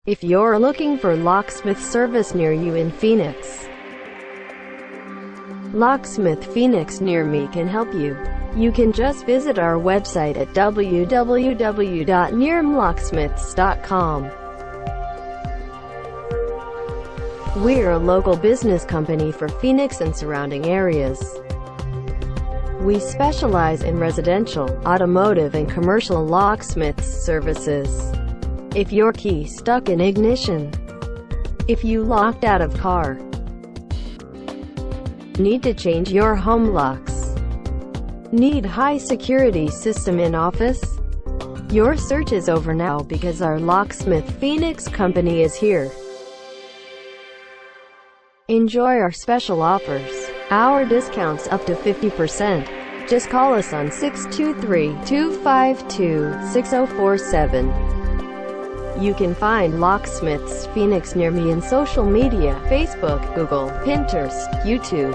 If you're looking for locksmith service near you in Phoenix, Locksmith Phoenix near me can help you. You can just visit our website at www.nearmlocksmiths.com. We're a local business company for Phoenix and surrounding areas. We specialize in residential, automotive and commercial locksmiths services. If your key stuck in ignition, if you locked out of car, need to change your home locks, need high security system in office, your search is over now because our Locksmith Phoenix company is here. Enjoy our special offers, our discounts up to 50%. Just call us on 623-252-6047. You can find Locksmiths Phoenix near me in social media: Facebook, Google, Pinterest, YouTube.